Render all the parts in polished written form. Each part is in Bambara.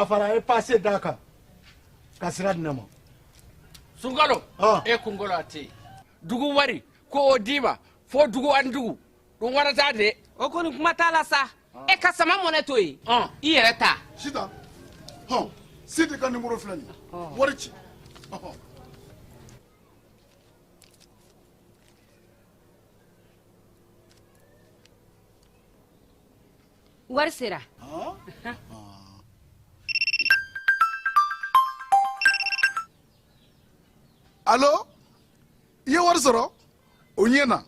dafara e passé daka kasira dinama Sunkalo e kungolo ati dugu wari ko odiba fo dugu andugu dum warata de o koni kuma tala sa e ka sama mone to yi i yere ta sita sita ka numéro flani wari ci wari sera allo ye wari sɔrɔ o ɲɛna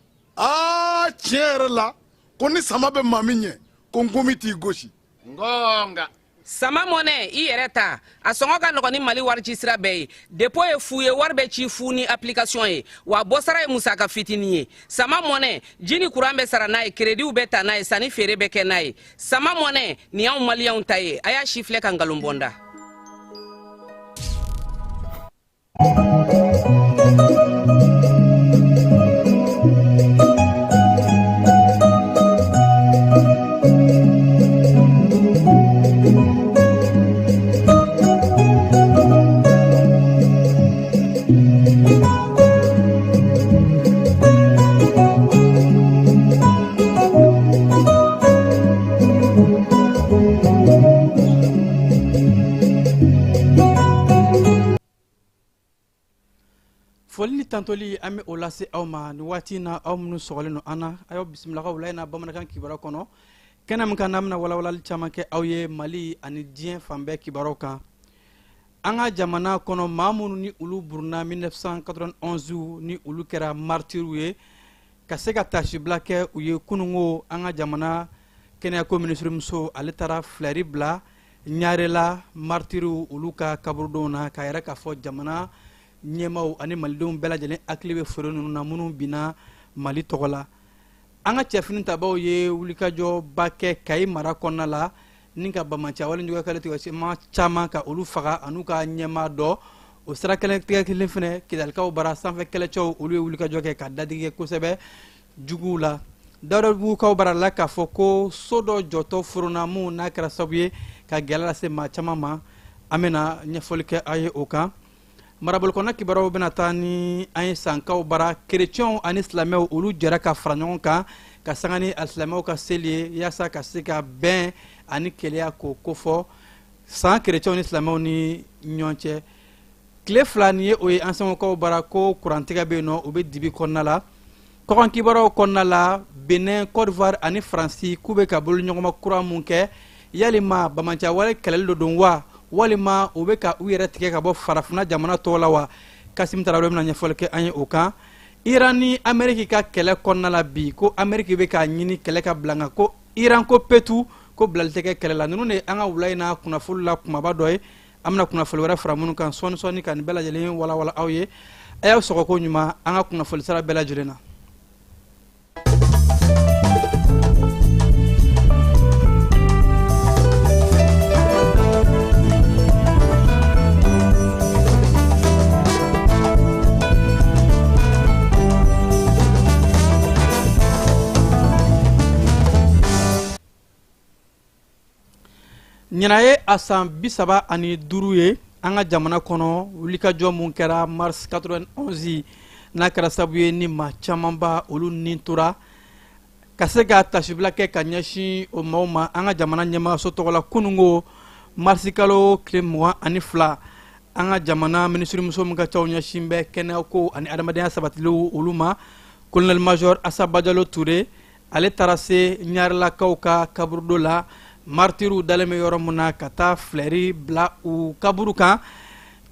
tiɲɛ yɛrɛ la ko ni sama bɛ maa min ɲɛ ko n komi t'i gosi ngonga sama mone i yere ta a sɔngɔ ka nɔgɔ ni mali wari ci sira bɛɛ ye depo ye fu ye wari bɛ ci fu ni application ye wa bɔsara ye musaka fitini ye sama mone jini kuran bɛ sara n'a ye krediw bɛ ta n'a ye sanni feere bɛ kɛ n'a ye sama mone ni y'anw maliyɛnw ta ye a y'a si filɛ ka nkalon bɔnda Folini tantoli ame olase awma ni wati na awmunu sogoleno ana ayo bismillah wala na bamanakan kibara kono kenam kanamna wala wala chamake awye mali ani dien fambe kibaro kan anga jamana kono mamunu ni ulu burna 1991 ni ulu kera martiruye kaseka tashi blake uye kunungo anga jamana kenya ko ministre muso alitara fleri bla nyarela martiru uluka kaburdona kayra ka fo jamana nyemaw ani malidenw bɛɛ lajɛlen hakili bɛ foro ninnu na minnu bina mali tɔgɔ la an ka cɛfini tabaw ye wulikajɔba kɛ kayi mara kɔnɔna la ni ka bamaciya waleɲugu kɛlɛ tigɛma caman ka olu faga an'u ka ɲɛmaa dɔ o sira tigɛ kelen fɛnɛ kidalikaw bara sanfɛ kɛlɛcɛw olu ye wulikajɔ kɛ ka dadigi kɛ kosɛbɛ juguw la dawudabugukaw bara la k'a fɔ ko so dɔ jɔtɔ furuna mun n'a kɛra sababu ye ka gɛlɛ lase maa caman ma an bɛna ɲɛfɔli kɛ a ye o kan marabolokɔnɔ kibaruw bɛna taa ni an ye sankaw bara kerecɛnw ani silamɛw olu jɛra ka fara ɲɔgɔn kan ka sanga ni alisilamɛw ka seli ye yaasa ka se ka bɛn ani keleya k'o kofɔ san kerecɛnw ni silamɛw ni ɲɔgɔn cɛ tile fila ni ye o ye an sɛmɛkaw bara ko kurantigɛ bɛ yen nɔ o bɛ dibi kɔnɔna la kɔkan kibaruw kɔnɔna la benin côte d'ivoire ani faransi k'u bɛ ka boloɲɔgɔnma kura mun kɛ yalima bamaciya wale kɛlɛli dɔ don wa walima u bɛ ka u yɛrɛ tigɛ ka bɔ farafina jamana tɔw la wa kasim tarawele bɛna ɲɛfɔli kɛ an ye o kan iran ni ameriki ka kɛlɛ kɔnɔna la bi ko ameriki bɛ ka ɲini kɛlɛ ka bila nka ko iran ko petu ko bilali tɛ kɛ kɛlɛ la ninnu de an ka wula in na kunnafoli la kumaba dɔ ye an bɛna kunnafoli wɛrɛ fara minnu kan sɔɔni ka nin bɛɛ lajɛlen walawala aw ye a y'aw sɔgɔko ɲuman an ka kunnafoli sira bɛɛ lajɛlen na ɲina ye a san 35 ye an ka jamana kɔnɔ wulikajɔ mun kɛra mars 91 n'a kɛra sababu ye ni maa camanba olu nin tora ka se ka tasibila kɛ ka ɲɛsin o maaw ma an ka jamana ɲɛmaayaso tɔgɔ la kunungo marisi kalo tile 22 an ka jamana minisirimuso min ka caw ɲɛsin bɛ kɛnɛyako ani adamadenya sabatiliw olu ma colonel major asaba jalo ture ale taara se ɲarilakaw ka kaburudo la martiru dalen bɛ yɔrɔ min na ka taa filɛri bila u kaburu kan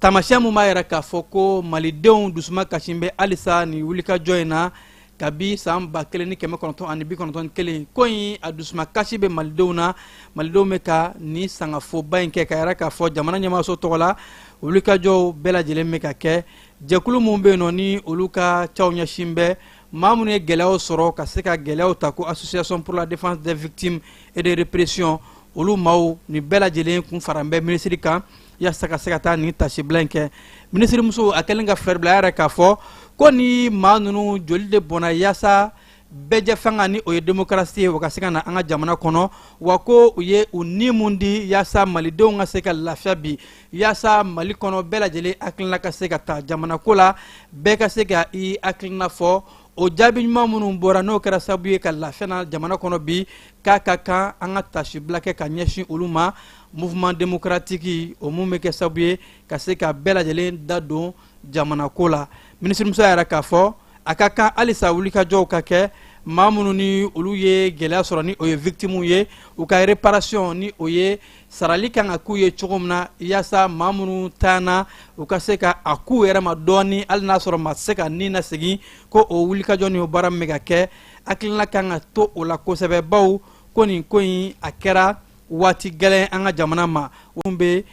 taamasiyɛn min b'a yɛrɛ k'a fɔ ko malidenw dusuma kasi bɛ halisa nin wulikajɔ in na kabi san 1991 ko in a dusuma kasi bɛ malidenw na malidenw bɛ ka nin sangafoba in kɛ ka yɛrɛ k'a fɔ jamana ɲɛmaayaso tɔgɔ la wulikajɔw bɛɛ lajɛlen bɛ ka kɛ jɛkulu min bɛ yen nɔ ni olu ka caw ɲɛsin bɛ maa minnu ye gɛlɛyaw sɔrɔ ka se ka gɛlɛyaw ta ko association pour la défense des victimes et de répression olu maaw nin bɛɛ lajɛlen kun fara bɛ minisiri kan yaasa ka se ka taa nin tasibila in kɛ minisiri muso a kɛlen ka fɛɛrɛ bila a yɛrɛ k'a fɔ ko ni maa ninnu joli de bɔnna yaasa bɛɛ fanga ni o ye démocratie o ka se ka na an ka jamana kɔnɔ wa ko u ye u ni mun di yaasa malidenw ka se ka lafiya bi yaasa mali kɔnɔ bɛɛ lajɛlen hakilina ka se ka ta jamana ko la bɛɛ ka se ka i hakilina fɔ o jaabi ɲuman minnu bɔra n'o kɛra sababu ye ka lafiya na jamana kɔnɔ bi k'a ka kan an ka tasibila kɛ ka ɲɛsin olu ma mouvement démocratique o mun bɛ kɛ sababu ye ka se ka bɛɛ lajɛlen da don jamana ko la ministre Musa yɛrɛ k'a fɔ a ka kan halisa wulikajɔw ka kɛ maa minnu ni olu ye gɛlɛya sɔrɔ ni o ye victime ye u ka réparation ni o ye sarali kan ka k'u ye cogo min na yaasa maa minnu taana u ka se ka a k'u yɛrɛ ma dɔɔni hali n'a sɔrɔ maa tɛ se ka ni nasegin ko o wulikajɔ ni o baara min bɛ ka kɛ hakilina kan ka to o la kosɛbɛ baw ko nin ko in a kɛra waati gɛlɛn an ka jamana ma mun bɛ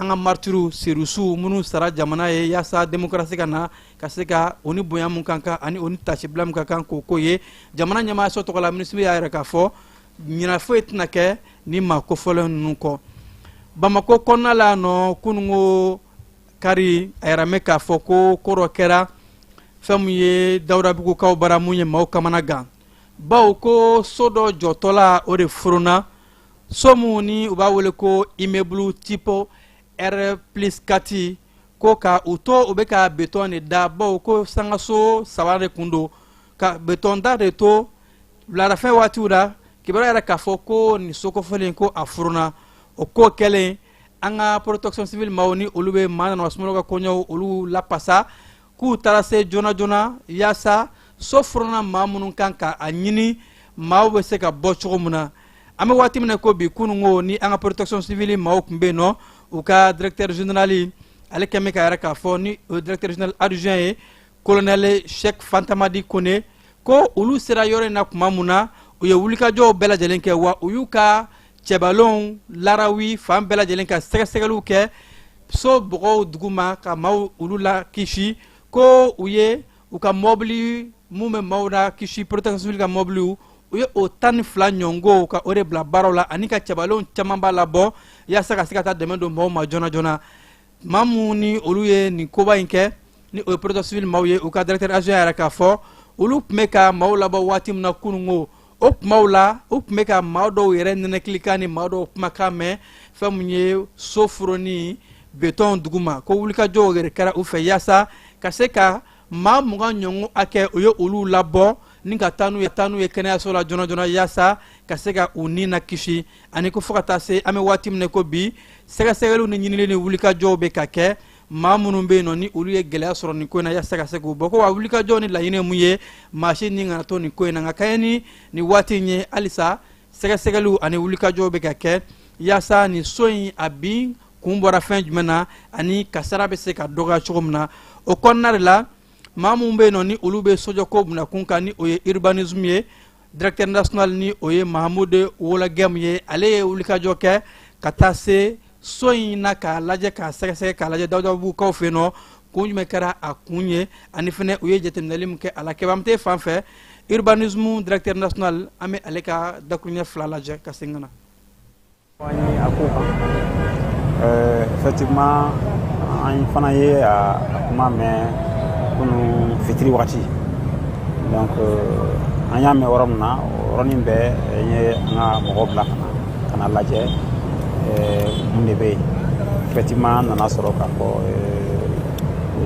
an ka martyrs serusiw minnu sara jamana ye yaasa démocratie ka na ka se ka o ni bonya mun kan kan ani o ni tasibila mun ka kan k'o ko ye jamana ɲɛmaayaso tɔgɔ la ministre y'a yɛrɛ k'a fɔ ɲinɛ foyi tɛna kɛ ni maa kofɔlen ninnu kɔ Bamako kɔnɔna la nɔ kununko kari a yɛrɛ mɛn k'a fɔ ko ko dɔ kɛra fɛn min ye Dawudabugukaw bara mun ye maaw kamana gan bawo ko so dɔ jɔtɔla o de furuna so mun ni u b'a wele ko immeuble type R+4 ko ka u to u bɛ ka beton de da bawo ko sangaso saba de kun don ka beton da de to wuladafɛ waatiw la kibaruya yɛrɛ k'a fɔ ko nin so kɔfɛlen ko a furuna o ko kɛlen an ka protection civile maaw ni olu bɛ maa nana sumaworo ka kɔɲɔw olu lapasa k'u taara se joona joona yaasa so furuna maa minnu kan ka a ɲini maaw bɛ se ka bɔ cogo min na an bɛ waati min na ko bi kununko ni an ka protection civile maaw tun bɛ yen nɔ u ka directeur général ale kɛn bɛ ka yɛrɛ k'a fɔ ni o directeur général adjoint ye colonel Cheikh Fantamadi Kone ko olu sera yɔrɔ in na tuma min na u ye wulikajɔw bɛɛ lajɛlen kɛ wa u y'u ka cɛbalenw larawi fan bɛɛ lajɛlen ka sɛgɛsɛgɛliw kɛ so bɔgɔw duguma ka maaw olu la kisi ko u ye u ka mɔbili mun bɛ maaw la kisi protection civile ka mɔbiliw u ye o 12 ɲɔngo ka o de bila baaraw la ani ka cɛbalenw caman b'a labɔ yaasa ka se ka taa dɛmɛ don maaw ma joona joona maa mun ni olu ye nin koba in kɛ ni o ye protection civile maaw ye u ka directeur adjoint yɛrɛ k'a fɔ olu tun bɛ ka maaw labɔ waati min na kununko o kumaw la u tun bɛ ka maa dɔw yɛrɛ nɛnɛkilikan ni maa dɔw kumakan mɛn fɛn mun ye so furoni beton duguma ko wulikajɔw yɛrɛ kɛra u fɛ yaasa ka se ka maa 20 ɲɔgɔn hakɛ u ye olu labɔ ni ka taa n'u ye kɛnɛyaso la joona joona yaasa ka se ka u ni na kisi ani ko fo ka taa se an bɛ waati min na ko bi sɛgɛsɛgɛliw ni ɲinili ni wulikajɔw bɛ ka kɛ maa minnu bɛ yen nɔ ni olu ye gɛlɛya sɔrɔ nin ko in na yaasa ka se k'u bɔ ko wa wulikajɔw ni laɲini ye mun ye maasi ni kana to nin ko in na nka ka ɲɛ ni nin waati in ye halisa sɛgɛsɛgɛliw ani wulikajɔw bɛ ka kɛ yaasa nin so in a bin kun bɔra fɛn jumɛn na ani kasara bɛ se ka dɔgɔya cogo min na o kɔnɔna de la maa minnu bɛ yen nɔ ni olu bɛ sojɔko bunakun kan ni o ye urbanisme ye directeur national ni o ye Mahamudu Wolagɛmu ye ale ye wulikajɔ kɛ ka taa se so in na k'a lajɛ k'a sɛgɛsɛgɛ k'a lajɛ Dawudabugukaw fɛ yen nɔ kun jumɛn kɛra a kun ye ani fɛnɛ u ye jateminɛli min kɛ a la kɛbamte fan fɛ urbanisme directeur national an bɛ ale ka dakuruɲɛ 2 lajɛ ka segin ka na. Effectivement an fana ye a kuma mɛn kunu fitiri waati donc an y'a mɛn yɔrɔ min na o yɔrɔnin bɛɛ n ye an ka mɔgɔw bila ka na lajɛ mun de bɛ yen effectivement nana sɔrɔ k'a fɔ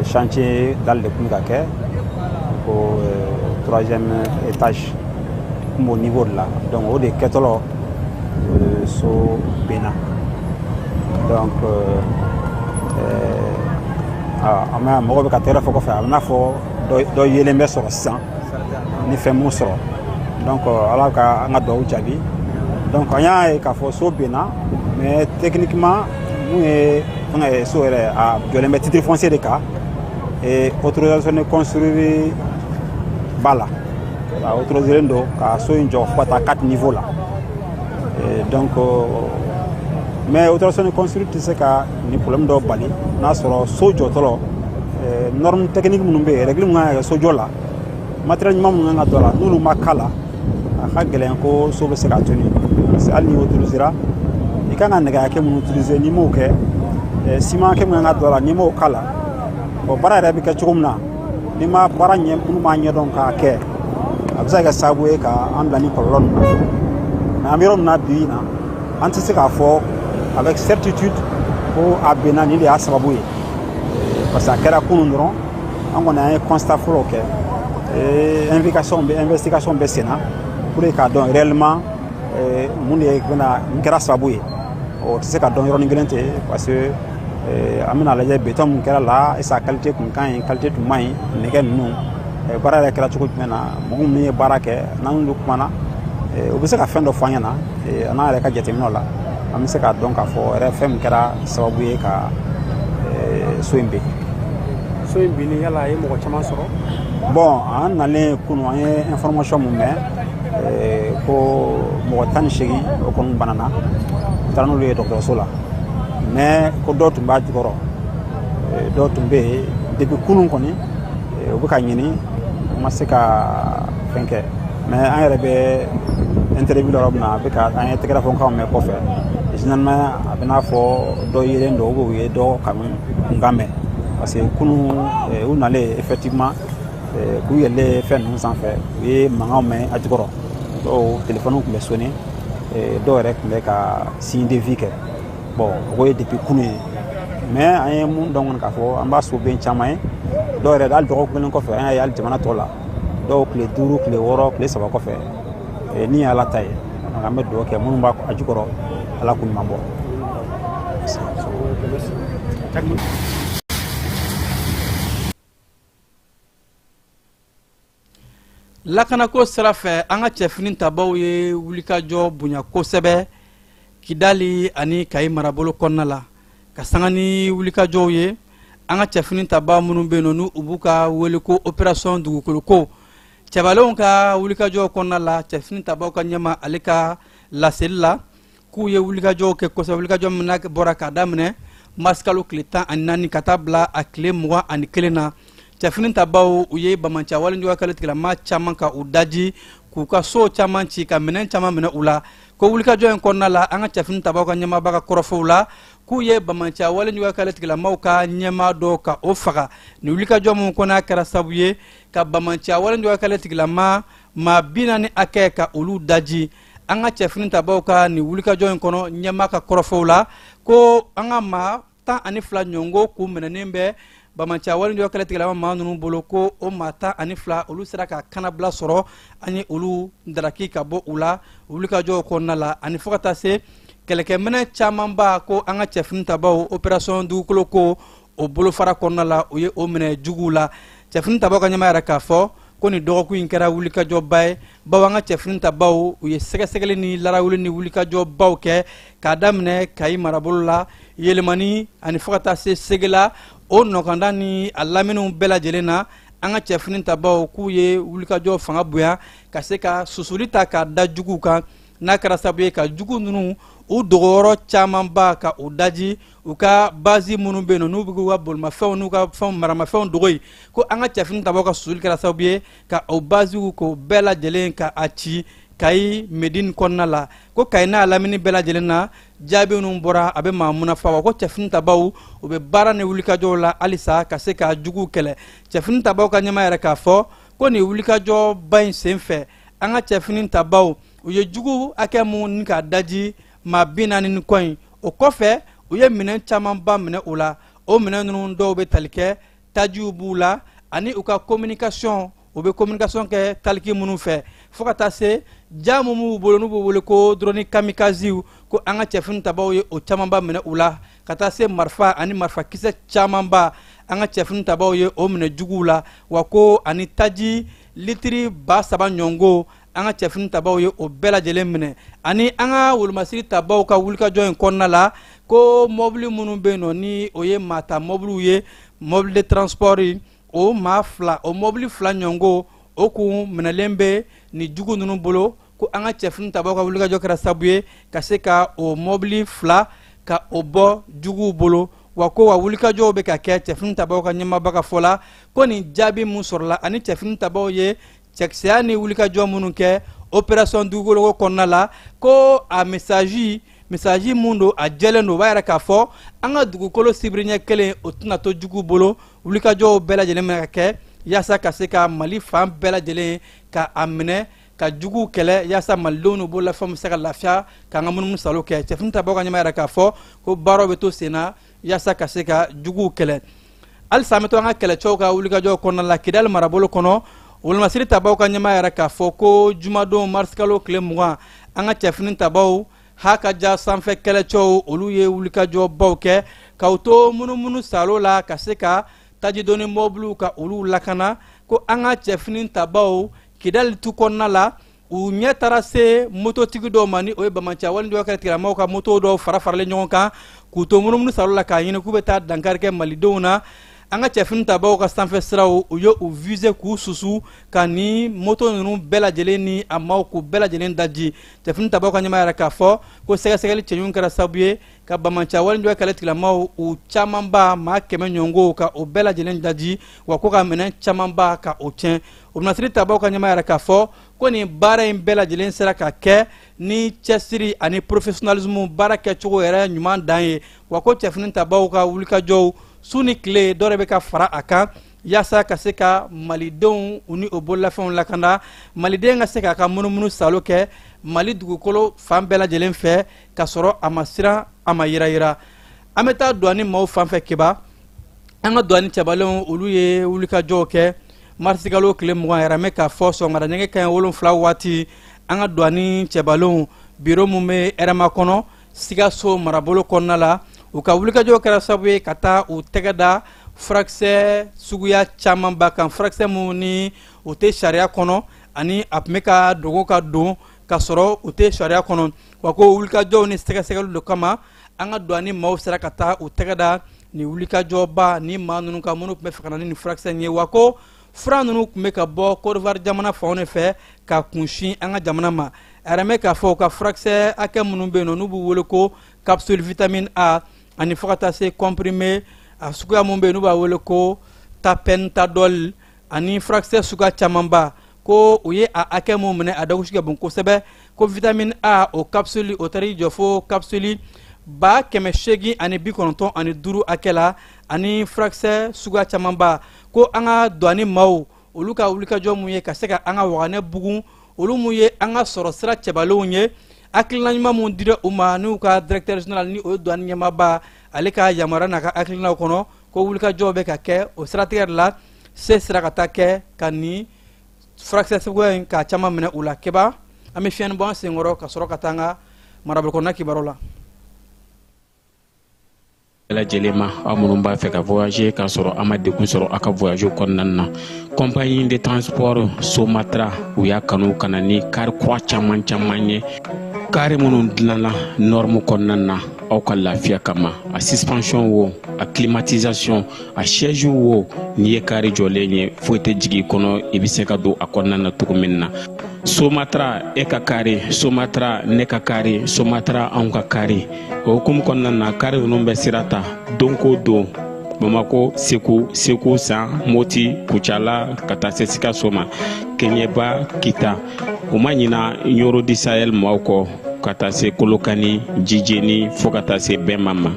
chantier dali de kun ka kɛ ko 3e étage kun b'o niveau de la donc o de kɛtɔlɔ so benna donc mɔgɔ bɛ ka tɛgɛrɛ fɔ kɔfɛ a bɛ n'a fɔ dɔ yelen bɛ sɔrɔ sisan ni fɛn mun sɔrɔ donc ala ka an ka dugawu jaabi donc an y'a ye k'a fɔ so benna mais techniquement mun ye fɛngɛ so yɛrɛ a jɔlen bɛ titre foncier de kan et autorisation de construire b'a la a autorisé don ka so in jɔ fo ka taa 4 niveau la donc mais autorisation de construire tɛ se ka ni problème dɔ bali n'a sɔrɔ so jɔtɔlɔ norme technique minnu bɛ yen règle min kan ka kɛ sojɔ la matériel ɲuman minnu kan ka don a la n'olu ma k'a la a ka gɛlɛn ko so bɛ se ka tunu parce que hali ni autorisera i kan ka nɛgɛ hakɛ minnu utiliser n'i m'o kɛ ciment hakɛ min kan ka don a la n'i m'o k'a la bon baara yɛrɛ bɛ kɛ cogo min na n'i ma baara ɲɛ minnu m'a ɲɛdɔn k'a kɛ a bɛ se ka kɛ sababu ye ka an bila ni kɔlɔlɔ ninnu na mais an bɛ yɔrɔ min na bi na an tɛ se k'a fɔ avec certitude ko a benna nin de y'a sababu ye parce que a kɛra kunun dɔrɔn an kɔni an ye constat fɔlɔw kɛ investigation bɛ sen na pour k'a dɔn réellement mun de mun kɛra sababu ye o tɛ se ka dɔn yɔrɔnin kelen tɛ parce que an bɛna lajɛ béton mun kɛra la est-ce que a qualité tun ka ɲi qualité tun man ɲi nɛgɛ ninnu baara yɛrɛ kɛra cogo jumɛn na mɔgɔ minnu ye baara kɛ n'an kumana u bɛ se ka fɛn dɔ fɔ an ɲɛna a n'an yɛrɛ ka jateminɛw la an bɛ se k'a dɔn k'a fɔ yɛrɛ fɛn min kɛra sababu ye ka so in ben. So in binni yala a ye mɔgɔ caman sɔrɔ. Bon an nalen kunun an ye information mun mɛn ko mɔgɔ 18 o kɔni banana u taara n'olu ye dɔgɔtɔrɔso la mais ko dɔw tun b'a jukɔrɔ dɔw tun bɛ yen depuis kunun kɔni u bɛ ka ɲini u ma se ka fɛn kɛ mais an yɛrɛ bɛ interview la yɔrɔ min na a bɛ ka an ye tɛgɛrɛ fɔ kanw mɛn kɔfɛ généralement a bɛ n'a fɔ dɔ yelen dɔ u ye dɔ kanu kunkan mɛn parce que kunun u nalen effectivement k'u yɛlɛ fɛn ninnu sanfɛ u ye mankanw mɛn a jukɔrɔ dɔw téléphone tun bɛ sonné dɔw yɛrɛ tun bɛ ka signe de vie kɛ bon o ye depuis kunun ye mais an ye mun dɔn kɔni k'a fɔ an b'a soben caman ye dɔw yɛrɛ hali dɔgɔkun kelen kɔfɛ an y'a ye hali jamana tɔw la dɔw tile 5 tile 6 tile 3 kɔfɛ ni ye ala ta ye an bɛ dugawu kɛ minnu b'a a jukɔrɔ ala k'u ɲuman bɔ. Lakanako sira fɛ an ka cɛfini tabaw ye wulikajɔ bonya kosɛbɛ Kidali ani Kayi marabolo kɔnɔna la ka sanga ni wulikajɔw ye an ka cɛfini taba minnu bɛ yen n'u b'u ka wele ko opération dugukolo ko cɛbalenw ka wulikajɔ kɔnɔna la cɛfini tabaw ka ɲɛma ale ka laseli la k'u ye wulikajɔw kɛ kosɛbɛ wulikajɔ min bɔra k'a daminɛ mars kalo tile 14 ka taa bila a tile 21 na cɛfini tabaw u ye Bamanciya waleɲuman kɛlɛ tigilama caman ka u daji k'u ka so caman ci ka minɛn caman minɛ u la ko wulikajɔ in kɔnɔna la an ka cɛfini tabaw ka ɲɛmaaba ka kɔrɔfɔw la k'u ye Bamanciya waleɲuman kɛlɛ tigilamaw ka ɲɛmaa dɔ ka o faga ni wulikajɔ min kɔnɔ kɛra sababu ye ka Bamanciya waleɲuman kɛlɛ tigilama maa 40 hakɛ ka olu daji an ka cɛfini tabaw ka ni wulikajɔ in kɔnɔ ɲɛmaa ka kɔrɔfɔw la ko an ka maa 12 ɲɔngo k'u minɛnen bɛ Bamanciya waleɲuman kɛlɛ tigilama maa ninnu bolo ko o maa 12 olu sera ka kanabila sɔrɔ an ye olu daraki ka bɔ u la wulikajɔ kɔnɔna la ani fo ka taa se kɛlɛkɛminɛ camanba ko an ka cɛfini tabaw opération dugukolo ko o bolofara kɔnɔna la o ye o minɛ juguw la cɛfini tabaw ka ɲɛmaa yɛrɛ k'a fɔ ko ni dɔgɔkun in kɛra wulikajɔba ye bawo an ka cɛfini tabaw u ye sɛgɛsɛgɛli ni larawuli ni wulikajɔbaw kɛ k'a daminɛ Kayi marabolo la Yelemani ani fo ka taa se Segela o nɔgɔnda ni a laminiw bɛɛ lajɛlen na an ka cɛfini tabaw k'u ye wulikajɔ fanga bonya ka se ka susuli ta k'a da juguw kan n'a kɛra sababu ye ka jugu ninnu u dogoyɔrɔ camanba ka u daji u ka base minnu bɛ yen n'u bɛ k'u ka bolimafɛnw n'u ka fɛnw maramafɛnw dogo yen ko an ka cɛfini tabaw ka susuli kɛra sababu ye ka o basew k'o bɛɛ lajɛlen ka a ci Kayi Medine kɔnɔna la ko Kayi n'a lamini bɛɛ lajɛlen na jaabi ninnu bɔra a bɛ maa munafa wa ko cɛfini tabaw u bɛ baara ni wulikajɔw la halisa ka se ka juguw kɛlɛ cɛfini tabaw ka ɲɛmaa yɛrɛ k'a fɔ ko nin wulikajɔba in senfɛ an ka cɛfini tabaw u ye jugu hakɛ mun ni k'a daji maa 40 ni kɔ in o kɔfɛ u ye minɛn camanba minɛ u la o minɛn ninnu dɔw bɛ tali kɛ tajiw b'u la ani u ka communication u bɛ communication kɛ taliki minnu fɛ fo ka taa se ja mun b'u bolo n'u b'u wele ko drone kamikaziw ko an ka cɛfini tabaw ye o camanba minɛ u la ka taa se marifa ani marifakisɛ camanba an ka cɛfini tabaw ye o minɛ juguw la wa ko ani taji litiri 3,000 ɲɔngo an ka cɛfini tabaw ye o bɛɛ lajɛlen minɛ ani an ka wolomasiri tabaw ka wulikajɔ in kɔnɔna la ko mɔbili minnu bɛ yen nɔ ni o ye maa ta mɔbiliw ye mɔbili de transport o maa 2 o mɔbili 2 ɲɔngo o kun minɛlen bɛ ni jugu ninnu bolo ko an ka cɛfini tabaw ka wulikajɔ kɛra sababu ye ka se ka o mɔbili 2 ka o bɔ juguw bolo wa ko wa wulikajɔw bɛ ka kɛ cɛfini tabaw ka ɲɛmaaba ka fɔ la ko nin jaabi mun sɔrɔla ani cɛfini tabaw ye cɛkisɛya ni wulikajɔ minnu kɛ opération dugukolo kɔnɔna la ko a message mun don a jɛlen don o b'a yɛrɛ k'a fɔ an ka dugukolo sibiri ɲɛ kelen o tɛna to juguw bolo wulikajɔw bɛɛ lajɛlen bɛ ka kɛ yaasa ka se ka Mali fan bɛɛ lajɛlen ka a minɛ ka juguw kɛlɛ yaasa malidenw n'u bololafɛnw bɛ se ka lafiya k'an ka munumunu salo kɛ cɛfini tabaw ka ɲɛmaa yɛrɛ k'a fɔ ko baaraw bɛ to sen na yaasa ka se ka juguw kɛlɛ halisa an bɛ to an ka kɛlɛcɛw ka wulikajɔw kɔnɔna la Kidali marabolo kɔnɔ wolomasiri tabaw ka ɲɛmaa yɛrɛ k'a fɔ ko jumadon marisi kalo tile 20 an ka cɛfini tabaw hakaja sanfɛ kɛlɛcɛw olu ye wulikajɔbaw kɛ k'u to munumunu salo la ka se ka tajidoni mɔbiliw ka olu lakana ko an ka cɛfini tabaw Kidali tu kɔnɔna la u ɲɛ taara se mototigi dɔw ma ni o ye Bamanciya walindɔgɔ kɛlɛ tigilamɔgɔw ka moto dɔw fara-faralen ɲɔgɔn kan k'u to munumunu salo la k'a ɲini k'u bɛ taa dankari kɛ malidenw na an ka cɛfini tabaw ka sanfɛ siraw u ye u viser k'u susu ka ni moto ninnu bɛɛ lajɛlen ni a maaw k'u bɛɛ lajɛlen daji cɛfini tabaw ka ɲɛmaa yɛrɛ k'a fɔ ko sɛgɛsɛgɛli cɛɲuman kɛra sababu ye ka Bamanciya walindɔgɔ kɛlɛ tigilamɔgɔw u camanba maa 100 ɲɔgɔnko ka o bɛɛ lajɛlen daji wa ko ka minɛn camanba ka o tiɲɛ o masiri tabaw ka ɲɛmaa yɛrɛ k'a fɔ ko nin baara in bɛɛ lajɛlen sera ka kɛ ni cɛsiri ani professionnalisme baara kɛcogo yɛrɛ ɲuman dan ye wa ko cɛfini tabaw ka wulikajɔw su ni tile dɔ de bɛ ka fara a kan yaasa ka se ka malidenw u ni o bololafɛnw lakanda maliden ka se k'a ka munumunu salo kɛ Mali dugukolo fan bɛɛ lajɛlen fɛ ka sɔrɔ a ma siran a ma yirayira an bɛ taa douane maaw fan fɛ keba an ka douane cɛbalenw olu ye wulikajɔw kɛ marisi kalo tile 20 yɛrɛ mɛ k'a fɔ sɔgɔmada ɲɛgɛn kaɲɛ 7 waati an ka douane cɛbalenw biro mun bɛ Hɛrɛma kɔnɔ Sikaso marabolo kɔnɔna la u ka wulikajɔw kɛra sababu ye ka taa u tɛgɛ da furakisɛ suguya camanba kan furakisɛ mun ni u tɛ sariya kɔnɔ ani a tun bɛ ka dogo ka don ka sɔrɔ u tɛ sariya kɔnɔ wa ko wulikajɔw ni sɛgɛsɛgɛliw de kama an ka douane maaw sera ka taa u tɛgɛ da ni wulikajɔba ni maa ninnu ka minnu tun bɛ fɛ ka na ni furakisɛ in ye wa ko fura ninnu tun bɛ ka bɔ Côte d'Ivoire jamana fanw de fɛ ka kunsin an ka jamana ma a yɛrɛ mɛ k'a fɔ u ka furakisɛ hakɛ minnu bɛ yen nɔ n'u b'u wele ko capsule vitamine A ani fo ka taa se comprimé a suguya mun bɛ yen n'u b'a wele ko tapentadol ani furakisɛ suguya camanba ko u ye a hakɛ mun minɛ a dagosi ka bon kosɛbɛ ko vitamine A o capsule o taara i jɔ fo capsule 895 hakɛ la ani furakisɛ suguya camanba ko an ka douane maaw olu ka wulikajɔ mun ye ka se ka an ka waganɛ bugun olu mun ye an ka sɔrɔ sira cɛbalenw ye hakilina ɲuman mun dira u ma n'u ka directeur général ni o ye douane ɲɛmaaba ale ka yamaruya n'a ka hakilinaw kɔnɔ ko wulikajɔw bɛ ka kɛ o siratigɛ de la se sera ka taa kɛ ka ni furakisɛ suguya in k'a caman minɛ u la keba an bɛ fiɲɛni bɔ an senkɔrɔ ka sɔrɔ ka taa an ka marabolo kɔnɔna kibaruw la lajɛlen ma aw minnu b'a fɛ ka voyager k'a sɔrɔ a ma degun sɔrɔ a ka voyage kɔnɔna na compagnie de transport Somatra u y'a kanu ka na ni kari kura caman ye kari minnu dilanna norme kɔnɔna na aw ka lafiya kama a suspension wo a climatisation a siège wo n'i ye kari jɔlen ye foyi tɛ jigin kɔnɔ i bɛ se ka don a kɔnɔna na cogo min na Somatra e ka kari Somatra ne ka kari Somatra anw ka kari o hukumu kɔnɔna na kari ninnu bɛ sira ta don ko don Bamako Segu San Moti Kucala ka taa se Sikaso ma Keɲeba Kita o ma ɲina Yoro di Sahel maaw kɔ ka taa se Kolokani Jijeni fo ka taa se Bɛnma ma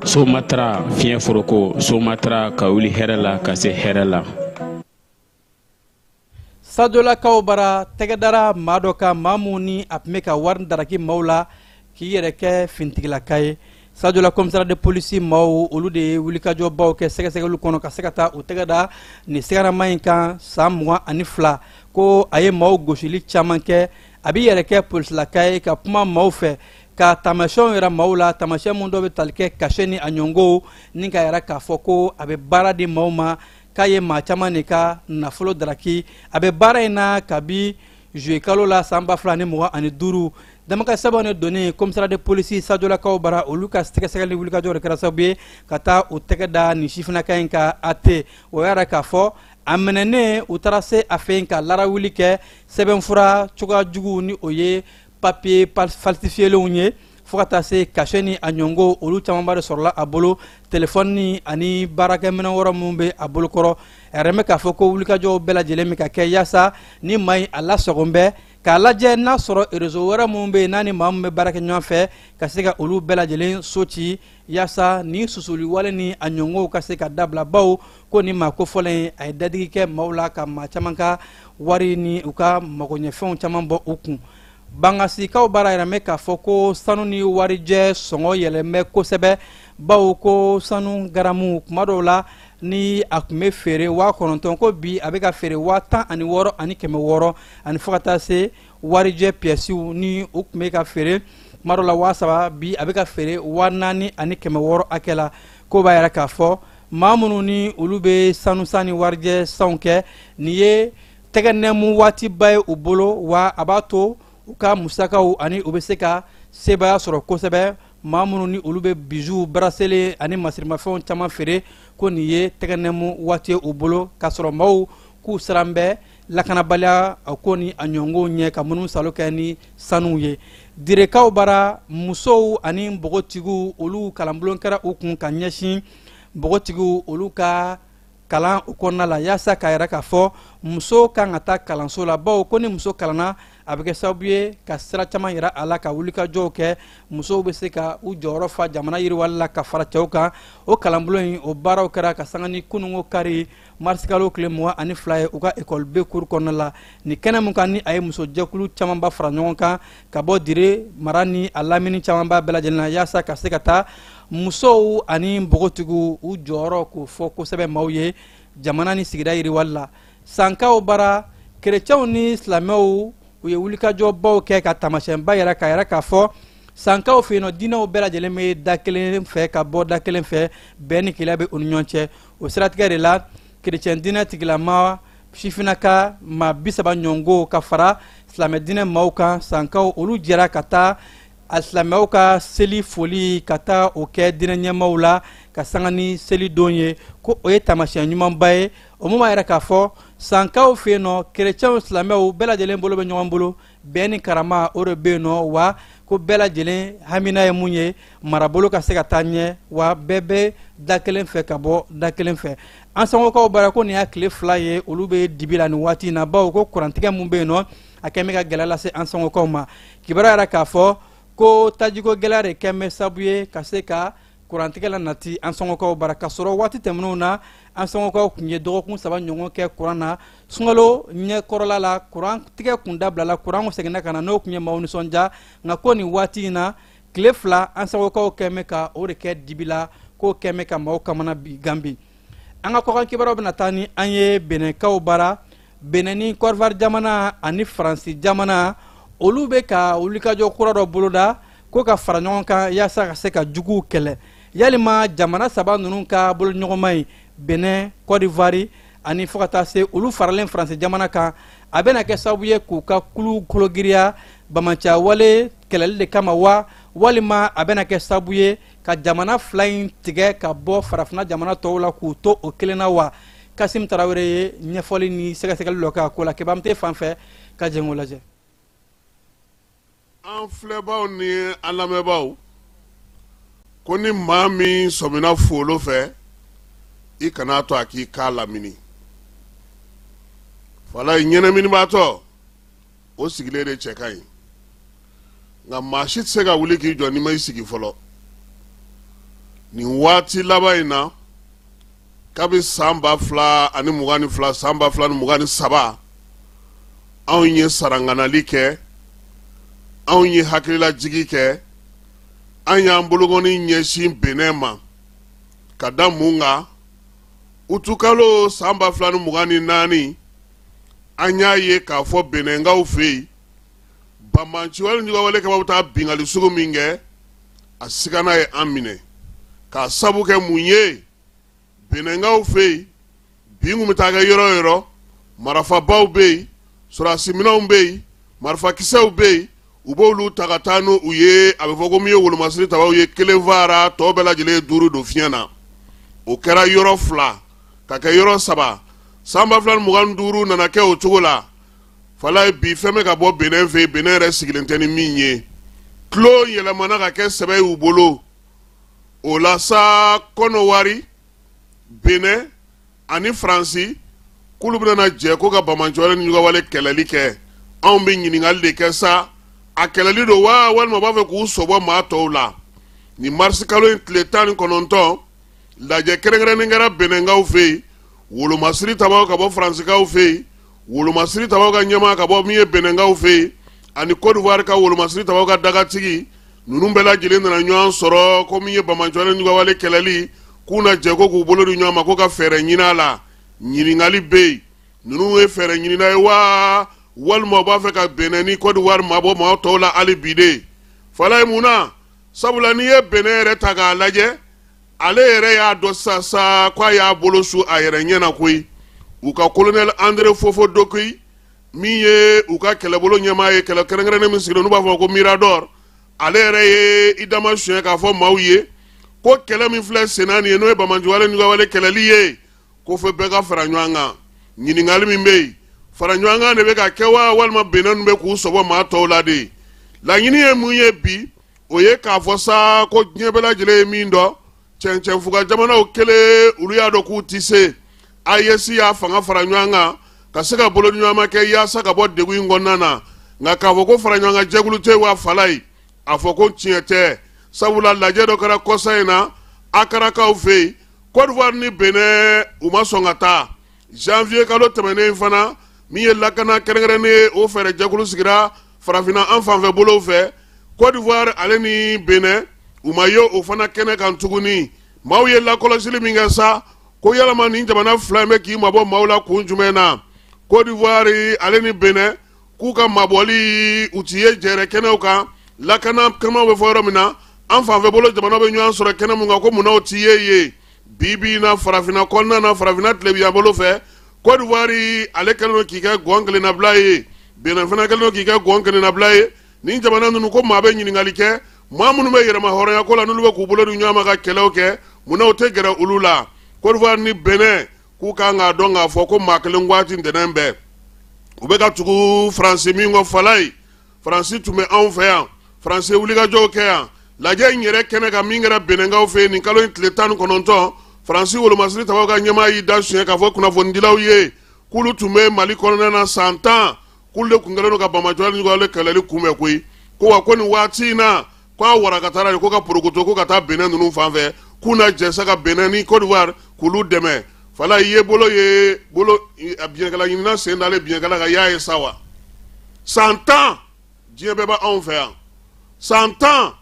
Somatra fiɲɛ foroko Somatra ka wuli hɛrɛ la ka se hɛrɛ la Sadolakaw bara tɛgɛdara maa dɔ ka maa mun ni a tun bɛ ka wari daraki maaw la k'i yɛrɛ kɛ fintigilaka ye Sadola commissariat de police maaw olu de ye wulikajɔbaw kɛ sɛgɛsɛgɛliw kɔnɔ ka se ka taa u tɛgɛ da nin sɛgɛrama in kan san 22 ko a ye maaw gosili caman kɛ a bɛ yɛrɛ kɛ polisilaka ye ka kuma maaw fɛ ka taamasiyɛnw yɛrɛ maaw la taamasiyɛn mun dɔw bɛ tali kɛ kase ni a ɲɔngow ni ka yɛrɛ k'a fɔ ko a bɛ baara di maaw ma k'a ye maa caman de ka nafolo daraki a bɛ baara in na kabi juillet kalo la san 2025 damaka sɛbɛnw ne donnen commissariat de police Sadolakaw bara olu ka sɛgɛsɛgɛli wulikajɔ de kɛra sababu ye ka taa u tɛgɛ da nin sifinaka in ka AT o yɛrɛ k'a fɔ a minɛnen u taara se a fɛ yen ka larawuli kɛ sɛbɛnfura cogoya jugu ni o ye papier falsifielenw ye fo ka taa se kase ni a ɲɔngo olu camanba de sɔrɔla a bolo telefɔni ani baarakɛminɛ wɔrɔ minnu bɛ a bolokɔrɔ a yɛrɛ bɛ k'a fɔ ko wulikajɔw bɛɛ lajɛlen bɛ ka kɛ yaasa ni maa in a lasɔgɔn bɛ k'a lajɛ n'a sɔrɔ réseau wɛrɛ minnu bɛ yen n'a ni maa min bɛ baara kɛ ɲɔgɔn fɛ ka se ka olu bɛɛ lajɛlen so ci yaasa ni susuli ni a ɲɔngɔw ka se ka dabila baw ko ni maa kofɔlen in a ye dadigi kɛ maaw la ka maa caman ka wari ni u ka magoɲɛfɛnw caman bɔ u kun. Bangasikaw bara yɛrɛ mɛ k'a fɔ ko sanu ni warijɛ sɔngɔ yɛlɛmɛ kosɛbɛ baw ko sanu garamu kuma dɔw la ni a tun bɛ feere 9,000 ko bi a bɛ ka feere 16,000 ani 600 ani fo ka taa se warijɛ pièces ni u tun bɛ ka feere kuma dɔw la 7,000 bi a bɛ ka feere 4,000 ani 600 hakɛ la ko b'a yɛrɛ k'a fɔ maa minnu ni olu bɛ sanu san ni warijɛ sanw kɛ nin ye tɛgɛ nɛmu waatiba ye u bolo wa a b'a to u ka musakaw ani u bɛ se ka sebaya sɔrɔ kosɛbɛ maa minnu ni olu bɛ bijoux bracelet ani masirimafɛnw caman feere ko nin ye tɛgɛ nɛmu waati ye u bolo k'a sɔrɔ maaw k'u siran bɛ lakanabaliya ko ni a ɲɔngɔw ɲɛ ka minnu salo kɛ ni sanuw ye. direkaw bara musow ani npogotigiw olu kalanbulon kɛra u kun ka ɲɛsin npogotigiw olu ka kalan u kɔnɔna la yaasa k'a yɛrɛ k'a fɔ muso kan ka taa kalanso la bawo ko ni muso kalanna a bɛ kɛ sababu ye ka sira caman yira a la ka wulikajɔw kɛ musow bɛ se ka u jɔyɔrɔ fa jamana yiriwali la ka fara cɛw kan o kalanbulon in o baaraw kɛra ka sanga ni kunungo kari marisikalo tile 22 ye u ka ekɔli B kuru kɔnɔna la ni kɛnɛ min kan ni a ye musojɛkulu camanba fara ɲɔgɔn kan ka bɔ dire mara ni a lamini camanba bɛɛ lajɛlen na yaasa ka se ka taa musow ani npogotigiw u jɔyɔrɔ k'o fɔ kosɛbɛ maaw ye jamana ni sigida yiriwali la. sankaw bara kerecɛnw ni silamɛw u ye wulikajɔbaw kɛ ka taamasiyɛnba yɛrɛ ka yɛrɛ k'a fɔ sankaw fɛ yen nɔ diinɛw bɛɛ lajɛlen bɛ da kelen fɛ ka bɔ da kelen fɛ bɛn ni kelenya bɛ u ni ɲɔgɔn cɛ o siratigɛ de la kerecɛn diinɛ tigilama sifinaka maa 30 ɲɔngo ka fara silamɛ diinɛ maaw kan sankaw olu jɛra ka taa a silamɛw ka seli foli ka taa o kɛ diinɛ ɲɛmaaw la ka sanga ni seli don ye ko o ye taamasiyɛn ɲumanba ye o mun b'a yɛrɛ k'a fɔ sankaw fɛ yen nɔ kerecɛnw silamɛw bɛɛ lajɛlen bolo bɛ ɲɔgɔn bolo bɛn ni karama o de bɛ yen nɔ wa ko bɛɛ lajɛlen hamina ye mun ye marabolo ka se ka taa ɲɛ wa bɛɛ bɛ da kelen fɛ ka bɔ da kelen fɛ. an sɔngɔkaw bara ko nin y'a tile 2 ye olu bɛ dibi la nin waati in na bawo ko kurantigɛ mun bɛ yen nɔ a kɛn bɛ ka gɛlɛya lase an sɔngɔkaw ma kibaruya yɛrɛ k'a fɔ ko tajiko gɛlɛya de kɛn bɛ sababu ye ka se ka kurantigɛ la nati an sɔngɔkaw bara ka sɔrɔ waati tɛmɛnenw na an sɔngɔkaw tun ye dɔgɔkun 3 ɲɔgɔn kɛ kuran na sunkalo ɲɛkɔrɔla la kurantigɛ kun dabilala kuran seginna ka na n'o tun ye maaw nisɔndiya nka ko nin waati in na tile 2 an sɔngɔkaw kɛn bɛ ka o de kɛ dibi la k'o kɛn bɛ ka maaw kamana gan bi. an ka kɔkan kibaruyaw bɛna taa ni an ye benɛkaw bara benɛ ni Côte d'Ivoire jamana ani faransi jamana olu bɛ ka wulikajɔ kura dɔ boloda ko ka fara ɲɔgɔn kan yaasa ka se ka juguw kɛlɛ yalima jamana 3 ninnu ka boloɲɔgɔnma ye Benin, Côte d'Ivoire ani fo ka taa se olu faralen faransi jamana kan a bɛna kɛ sababu ye k'u ka kulu kologiriya bamaciya wale kɛlɛli de kama wa walima a bɛna kɛ sababu ye ka jamana 2 in tigɛ ka bɔ farafina jamana tɔw la k'u to o kelen na wa. Kasim Tarawele ye ɲɛfɔli ni sɛgɛsɛgɛli dɔ k'a ko la kebamte fan fɛ ka jɛn o lajɛ. an filɛbaw ni an lamɛnbaw ko ni maa min sɔmina folo fɛ i kana to a k'i k'a lamini fala ɲɛnɛminibaatɔ o sigilen de cɛ ka ɲi nka maa si tɛ se ka wuli k'i jɔ n'i ma i sigi fɔlɔ nin waati laban in na kabi san 2022 san 2023 anw ye saranganali kɛ anw ye hakililajigi kɛ an y'an bolokɔni ɲɛsin Benin ma ka da mun kan utukalo san 2024 an y'a ye k'a fɔ Beninkaw fɛ yen bamanciwale ɲɔgɔnwale kama bɛ taa bingali sugu min kɛ a sigana ye an minɛ k'a sabu kɛ mun ye Beninkaw fɛ yen bin kun bɛ taa kɛ yɔrɔ o yɔrɔ marifabaw bɛ yen sɔrɔdasiminɛnw bɛ yen marifakisɛw bɛ yen u b'olu ta ka taa n'u ye a bɛ fɔ ko min ye wolomasiri tabaw ye 1 fara tɔ bɛɛ lajɛlen ye 5 don fiɲɛ na o kɛra yɔrɔ 2 ka kɛ yɔrɔ 3 san 2025 nana kɛ o cogo la fala bi fɛn bɛ ka bɔ Benin fɛ Benin yɛrɛ sigilen tɛ ni min ye tulo yɛlɛmana ka kɛ sɛbɛ y'u bolo o la sa Kɔnɔwari Benin ani Faransi k'olu bɛna jɛ ko ka bamanciwale ni ɲɔgɔnwale kɛlɛli kɛ anw bɛ ɲininkali de kɛ sa a kɛlɛli don wa walima b'a fɛ k'u sɔbɔ maa tɔw la ni marisi kalo in tile 19 lajɛ kɛrɛnkɛrɛnnen kɛra Bɛnɛnkaw fɛ yen wolomasiri tabaw ka bɔ Faransikaw fɛ yen wolomasiri tabaw ka ɲɛmaa ka bɔ min ye Bɛnɛnkaw fɛ yen ani Côte d'Ivoire ka wolomasiri tabaw ka dagatigi ninnu bɛɛ lajɛlen nana ɲɔgɔn sɔrɔ ko min ye Bamaɲɔgɔn Ɲugawale kɛlɛli k'u na jɛ ko k'u bolo di ɲɔgɔn ma ko ka fɛɛrɛ ɲini a la ɲininkali bɛ yen ninnu ye fɛɛrɛ ɲinina ye wa walima u b'a fɛ ka Bɛnɛ ni Côte d'Ivoire mabɔ maa tɔw la hali bi de fala ye mun na sabula n'i ye Bɛnɛ yɛrɛ ta k'a lajɛ ale yɛrɛ y'a dɔn sisan k'a y'a bolo su a yɛrɛ ɲɛna koyi u ka colonel André Fofo Dokoy min ye u ka kɛlɛbolo ɲɛmaa ye kɛlɛ kɛrɛnkɛrɛnnen min sigilen n'u b'a fɔ ko Mirador ale yɛrɛ ye i dama suɲɛ k'a fɔ maaw ye ko kɛlɛ min filɛ senna nin ye n'o ye Bamaɲɔgɔn Ɲugawale kɛlɛli ye ko fo bɛɛ ka fara ɲɔgɔn kan ɲininkali min bɛ yen fara ɲɔgɔn kan de bɛ ka kɛ wa walima Bɛnɛ ninnu bɛ k'u sɔbɔ maa tɔw la de laɲini ye mun ye bi o ye k'a fɔ sa ko diɲɛ bɛɛ lajɛlen ye min dɔn cɛncɛnfuga jamanaw kelen olu y'a dɔn k'u tɛ se AES y'a fanga fara ɲɔgɔn kan ka se ka bolo di ɲɔgɔn ma kɛ yaasa ka bɔ degun in kɔnɔna na nka k'a fɔ ko fara ɲɔgɔn kan jɛkulu tɛ wa fala ye a fɔ ko tiɲɛ tɛ sabula lajɛ dɔ kɛra kɔsa in na Akarakaw fɛ yen Côte d'Ivoire ni Bɛnɛ u ma sɔn ka taa janvier kalo tɛmɛnen fana min ye lakana kɛrɛnkɛrɛnnen ye o fɛɛrɛ jɛkulu sigira farafinna an fanfɛ bolow fɛ Côte d'Ivoire ale ni Bɛnɛ u ma ye o fana kɛnɛ kan tuguni maaw ye lakɔlɔsili min kɛ sa ko yalama nin jamana fila in bɛ k'i mabɔ maaw la kun jumɛn na Côte d'Ivoire ale ni Bɛnɛ k'u ka mabɔli u ti ye jɛrɛ kɛnɛw kan lakana kɛnɛw bɛ fɔ yɔrɔ min na an fanfɛ bolo jamana bɛ ɲɔgɔn sɔrɔ kɛnɛ mun kan ko munna o ti ye bibi na farafinna kɔnɔna na farafinna tilebiya bolo fɛ Côte d'Ivoire ale kɛlen don k'i kɛ gɔn kelennabila ye Bɛnɛ fana kɛlen don k'i kɛ gɔn kelennabila ye nin jamana ninnu ko maa bɛ ɲininkali kɛ maa minnu bɛ yɛlɛma hɔrɔnya ko la n'olu bɛ k'u bolo di ɲɔgɔn ma ka kɛlɛw kɛ munna o tɛ gɛrɛ olu la Côte d'Ivoire ni Bɛnɛ k'u kan k'a dɔn k'a fɔ ko maa kelen waati ntɛnɛn bɛɛ u bɛ ka tugu Faransi min kɔ fala ye Faransi tun bɛ anw fɛ yan Faransi wulikajɔw kɛ yan lajɛ in yɛrɛ kɛnɛ kan min kɛra Bɛnɛnkaw fɛ yen nin kalo in tile 19 Faransi wolomasiri tabaw ka ɲɛmaa y'i da suɲɛ k'a fɔ kunnafonidilaw ye k'olu tun bɛ Mali kɔnɔna na san 10 k'olu de tun kɛlen don ka Bamaɲɔgɔn Ɲugawale kɛlɛli kunbɛn koyi ko wa ko nin waati in na k'a warakatara de ko ka porokoto ko ka taa Bɛnɛ ninnu fan fɛ k'u na jɛ sa ka Bɛnɛ ni Côte d'Ivoire k'olu dɛmɛ fala i ye bolo a biɲɛkɛla ɲinina sen dalen biɲɛkɛla ka y'a ye sa wa san 10 diɲɛ bɛɛ bɛ anw fɛ yan san 10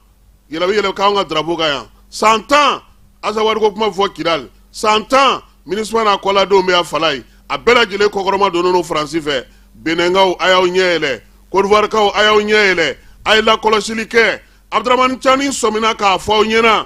yɛlɛ bɛ yɛlɛ k'anw ka drapeau kan yan san 10 Azawadi ko kuma fɔ Kidal san 10 MINUSMA n'a kɔladenw bɛ yan fala ye a bɛɛ lajɛlen kɔkɔrɔma donnen don Faransi fɛ Bɛnɛnkaw a y'aw ɲɛ yɛlɛ Côte d'Ivoirekaw a y'aw ɲɛ yɛlɛ a ye lakɔlɔsili kɛ Abdramane Tiani sɔmina k'a fɔ aw ɲɛna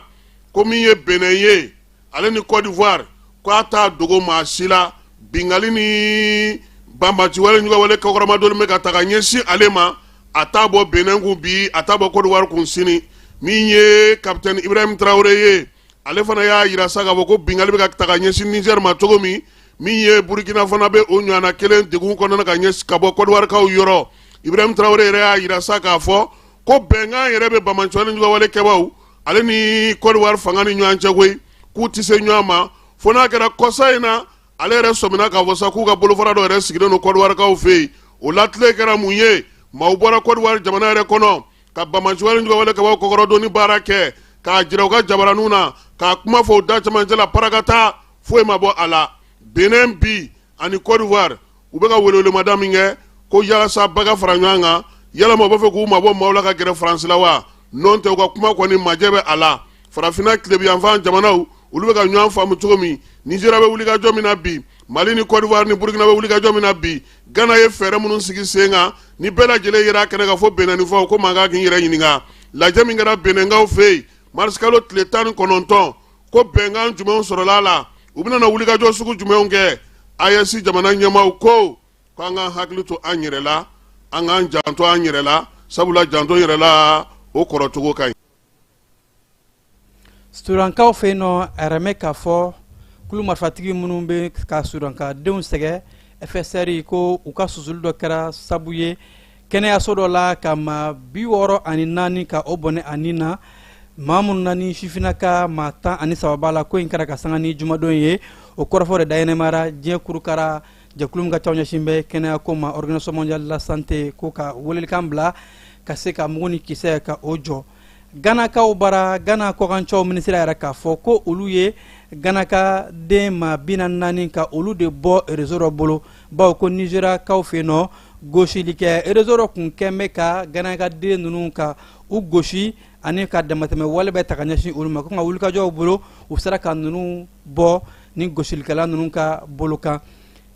ko min ye Bɛnɛ ye ale ni Côte d'Ivoire k'a t'a dogo maa si la bingali ni Bamaɲɔgɔn Ɲugawale kɔkɔrɔma donnen bɛ ka ta ka ɲɛsin ale ma a t'a bɔ Bɛnɛ kun bi a t'a bɔ Côte d'Ivoire kun sini min ye capitaine Ibrahim Traoré ye ale fana y'a yira sa k'a fɔ ko bingali bɛ ka ta ka ɲɛsin Niger ma cogo min ye Burkina fana bɛ o ɲɔgɔnna kelen degun kɔnɔna ka bɔ Côte d'Ivoirekaw yɔrɔ Ibrahim Traoré yɛrɛ y'a yira sa k'a fɔ ko bɛnkan yɛrɛ bɛ Bamaɲɔgɔn Ɲugawale kɛbaaw ale ni Côte d'Ivoire fanga ni ɲɔgɔn cɛ koyi k'u tɛ se ɲɔgɔn ma fo n'a kɛra kɔsa in na ale yɛrɛ sɔmina k'a fɔ sa k'u ka bolofara dɔ yɛrɛ sigilen don Côte d'Ivoirekaw fɛ yen o latile kɛra mun ye maaw bɔra Côte d'Ivoire jamana yɛrɛ kɔnɔ ka Bamaɲɔgɔn Ɲugawale kɛbaaw kɔkɔrɔdonni baara kɛ k'a jira u ka jabaraninw na k'a kuma fɔ u da cɛmancɛ la parakata foyi ma bɔ a la Bɛnɛ bi ani Côte d'Ivoire u bɛ ka welewelemada min kɛ ko yalasa bɛɛ ka fara ɲɔgɔn kan yalama u b'a fɛ k'u mabɔ maaw la ka gɛrɛ Faransi la wa n'o tɛ u ka kuma kɔni majɛ bɛ a la farafinna tilebiyanfan jamanaw olu bɛ ka ɲɔgɔn faamu cogo min Nigéria bɛ wulikajɔ min na bi Mali ni Côte d'Ivoire ni Burkina bɛ wulikajɔ min na bi Ghana ye fɛɛrɛ minnu sigi sen kan ni bɛɛ lajɛlen yera kɛnɛ kan fo Bɛnɛ nin fɔ ko mankan k'i yɛrɛ ɲininka lajɛ min kɛra Bɛnɛnkaw fɛ yen mars kalo tile 19 ko bɛnkan jumɛnw sɔrɔla a la u bɛna na wulikajɔ sugu jumɛnw kɛ AES jamana ɲɛmaaw ko k'an ka hakili to an yɛrɛ la an k'an janto an yɛrɛ la sabula janto yɛrɛ la o kɔrɔcogo ka ɲi. Sudankaw fɛ yen nɔ a yɛrɛ mɛn k'a fɔ kulu marifatigi minnu bɛ ka Sudankadenw sɛgɛ FSR ko u ka susuli dɔ kɛra sabu ye kɛnɛyaso dɔ la ka maa 64 ka o bɔnɛ a nin na maa minnu na ni sifinnaka maa 13 b'a la ko in kɛra ka sanga ni jumadon ye o kɔrɔfɔ de dayɛlɛmara diɲɛ kurukara jɛkulu ka caw ɲɛsin bɛ kɛnɛya ko ma organisation mondiale de la santé ko ka welelikan bila ka se ka mugu ni kisɛ ka o jɔ ganakaw bara gana kɔkancɛw minisiri yɛrɛ k'a fɔ ko olu ye ganaka den ma 44 ka olu de bɔ réseau dɔ bolo bawo ko nigérakaw fɛ yen nɔ gosili kɛ réseau dɔ kun kɛn bɛ ka ganaka den ninnu ka u gosi ani ka damatɛmɛ wale bɛ ta ka ɲɛsin olu ma ko nka wulikajɔw bolo u sera ka ninnu bɔ ni gosilikɛla ninnu ka bolo kan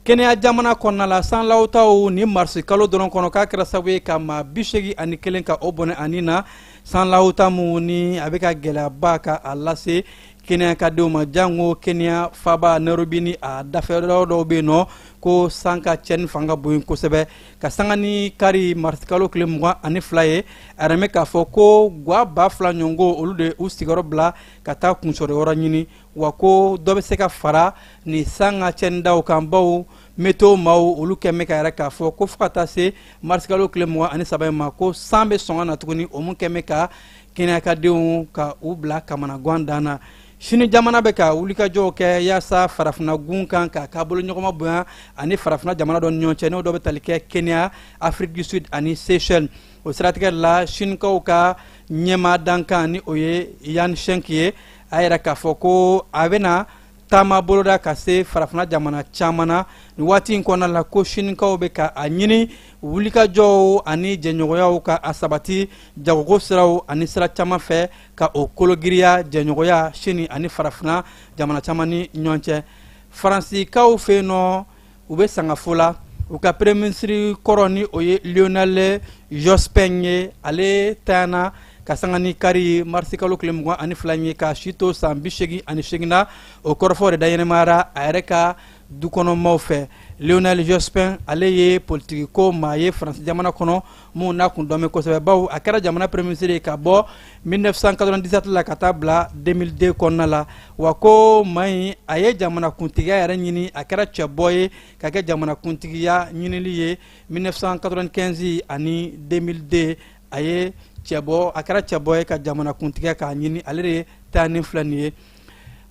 kɛnɛya jamana kɔnɔna la sanlawtaw ni marisi kalo dɔrɔn kɔnɔ k'a kɛra sababu ye ka maa 81 ka o bɔnɛ ani na sanlawta mu ni a bɛ ka gɛlɛyaba ka a lase kɛnɛya ka denw ma jango kɛnɛya faba nairobi ni a dafɛ dɔw bɛ yen nɔ ko san ka cɛnni fanga bonya kosɛbɛ ka sanga ni kari marisi kalo tile 22 ye a yɛrɛ k'a fɔ ko ga 2000 ɲɔgɔngo olu de u sigiyɔrɔ bila ka taa kunsɔrɔ yɔrɔ ɲini wa ko dɔ bɛ se ka fara ni san ka cɛnni daw kan baw météo maaw olu kɛn bɛ ka yɛrɛ k'a fɔ ko fo ka taa se marisi kalo tile 23 ma ko san bɛ sɔn ka na tuguni o mun kɛn bɛ ka kɛnɛya ka denw ka u bila kamana gan dan na sini jamana bɛ ka wulikajɔw kɛ yaasa farafina gun kan ka taabolo ɲɔgɔnma bonya ani farafina jamana dɔ ni ɲɔgɔn cɛ n'o dɔ bɛ tali kɛ kɛnɛya afrique du sud ani seychelles o siratigɛ la sinikaw ka ɲɛmaa dankan ni o ye yan shenki ye a yɛrɛ k'a fɔ ko a bɛna taama boloda ka se farafina jamana caman na ni waati in kɔnɔna la ko sinikaw bɛ ka a ɲini wulikajɔw ani jɛɲɔgɔnyaw ka a sabati jagogo siraw ani sira caman fɛ ka o kologiriya jɛɲɔgɔnya sini ani farafina jamana caman ni ɲɔgɔn cɛ faransikaw fɛ yen nɔ u bɛ sangafo la u ka premier ministre kɔrɔ ni o ye Lionel Jospin ye ale tayana ka sanga ni kari marisi kalo tile 22 ye ka si to san 88 na o kɔrɔfɔ de da ɲɛnɛmayara a yɛrɛ ka dukɔnɔmaw fɛ Lionel Jospin ale ye politiki ko maa ye faransi jamana kɔnɔ mun n'a kun dɔn bɛ kosɛbɛ bawo a kɛra jamana premier ministre ye ka bɔ 1997 la ka taa bila 2002 kɔnɔna la wa ko maa in a ye jamana kuntigiya yɛrɛ ɲini a kɛra cɛbɔ ye ka kɛ jamana kuntigiya ɲinili ye 1995 ani 2002 a ye cɛbɔ a kɛra cɛbɔ ye ka jamana kuntigiya k'a ɲini ale de taa ni filɛ nin ye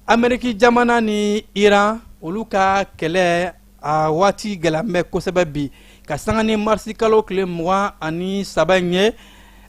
Amérique jamana ni Iran olu ka kɛlɛ a waati gɛlɛnbɛ kosɛbɛ bi ka sanga ni marisi kalo tile 23 ye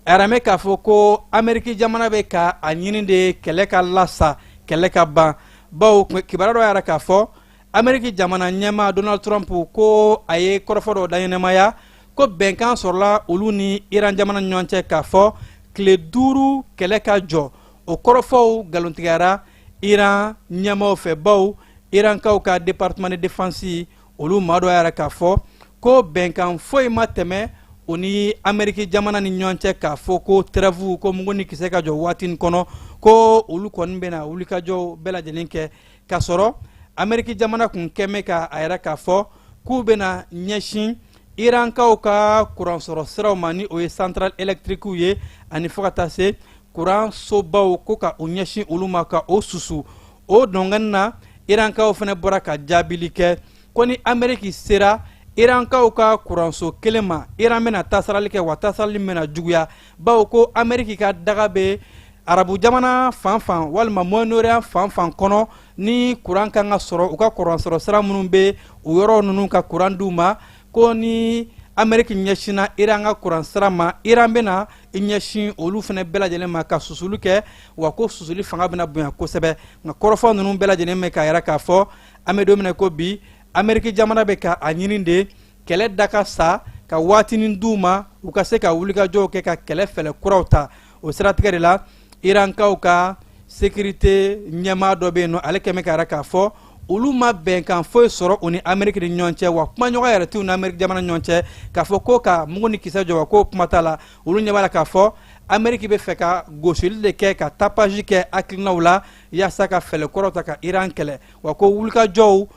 a yɛrɛ k'a fɔ ko Amérique jamana bɛ ka a ɲini de kɛlɛ ka lasa kɛlɛ ka ban bawo kibaruya dɔ yɛrɛ k'a fɔ Amérique jamana ɲɛmaa Donald Trump ko a ye kɔrɔfɔ dɔ da ɲɛnɛmaya ko bɛnkan sɔrɔla olu ni Iran jamana ɲɔgɔn cɛ k'a fɔ tile 5 kɛlɛ ka jɔ o kɔrɔfɔw galontigɛra Iran ɲɛmaaw fɛ bawo Irankaw ka département de défense olu maa dɔ yɛrɛ k'a fɔ ko bɛnkan foyi ma tɛmɛ o ni Amérique jamana ni ɲɔgɔn cɛ k'a fɔ ko trêve ko mugu ni kisɛ ka jɔ waati in kɔnɔ ko olu kɔni bɛna wulikajɔw bɛɛ lajɛlen kɛ k'a sɔrɔ Amérique jamana kun kɛn bɛ ka a yɛrɛ k'a fɔ k'u bɛna ɲɛsin Irankaw ka kuransɔrɔ siraw ma ni o ye central électrique ye ani fo ka taa se kuran sobaw ko ka o ɲɛsin olu ma ka o susu o dɔngɛni na Irankaw fana bɔra ka jaabili kɛ ko ni Amérique sera Irankaw ka kuranso kelen ma Iran bɛna tasarali kɛ wa tasarali bɛna juguya bawo ko Amérique ka daga bɛ arabu jamana fan fan walima Moyen-Orient fan fan kɔnɔ ni kuran kan ka sɔrɔ u ka kuransɔrɔ sira minnu bɛ o yɔrɔ ninnu ka kuran d'u ma ko ni Amérique ɲɛsinna Iran ka kuran sira ma Iran bɛna ɲɛsin olu fana bɛɛ lajɛlen ma ka susuli kɛ wa ko susuli fanga bɛna bonya kosɛbɛ nka kɔrɔfɔ ninnu bɛɛ lajɛlen bɛ ka yɛrɛ k'a fɔ an bɛ don min na ko bi Amérique jamana bɛ ka a ɲini de kɛlɛ da ka sa ka waatinin d'u ma u ka se ka wulikajɔw kɛ ka kɛlɛ fɛlɛ kuraw ta o siratigɛ de la Irankaw ka sécurité ɲɛmaa dɔ bɛ yen nɔ ale kɛn bɛ ka yɛrɛ k'a fɔ olu ma bɛnkan foyi sɔrɔ o ni Amérique ni ɲɔgɔn cɛ wa kumaɲɔgɔn yɛrɛ t'u ni Amérique jamana ɲɔgɔn cɛ k'a fɔ ko ka mugu ni kisɛ jɔ wa ko kuma t'a la olu ɲɛ b'a la k'a fɔ Amérique bɛ fɛ ka gosili de kɛ ka tapage kɛ hakilinaw la yaasa ka fɛlɛ kɔrɔ ta ka Iran kɛlɛ wa ko wulikajɔw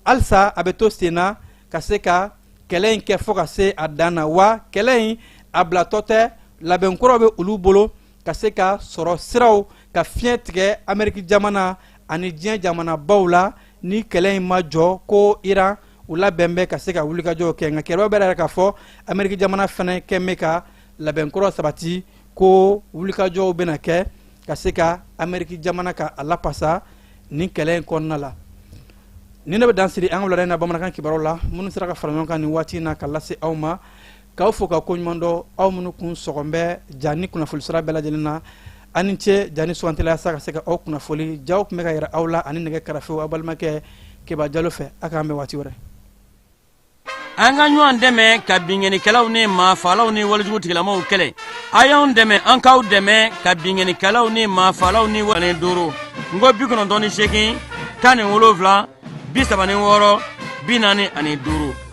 halisa a bɛ to sen na ka se ka kɛlɛ in kɛ fo ka se a dan na wa kɛlɛ in a bilatɔ tɛ labɛn kuraw bɛ olu bolo ka se ka sɔrɔ siraw ka fiɲɛ tigɛ Amérique jamana ani diɲɛ jamana baw la ni kɛlɛ in ma jɔ ko Iran u labɛn bɛ ka se ka wulikajɔw kɛ nka kɛlɛbaw bɛ yɛrɛ k'a fɔ Amérique jamana fana kɛn bɛ ka labɛn kuraw sabati ko wulikajɔw bɛna kɛ ka se ka Amérique jamana ka a lapasa ni kɛlɛ in kɔnɔna la ni ne bɛ dan siri an ka wulada in na bamanankan kibaru la minnu sera ka fara ɲɔgɔn kan nin waati in na ka lase aw ma k'aw fo ka ko ɲuman dɔn aw minnu kun sɔgɔn bɛ ja ni kunnafoni sira bɛɛ lajɛlen na ani ce ja ni sugantila sa ka se ka aw kunnafoni jaw tun bɛ ka yɛrɛ aw la ani nɛgɛ kɛrɛfɛw aw balimakɛ Keba Jalo fɛ a k'an bɛ waati wɛrɛ an ka ɲɔgɔn dɛmɛ ka binkɛnikɛlaw ni maafalaw ni walijugutigilamaw kɛlɛ a y'anw dɛmɛ an k'aw dɛmɛ ka binkɛnikɛlaw ni maafalaw ni wali duuru n ko 98 17 36 45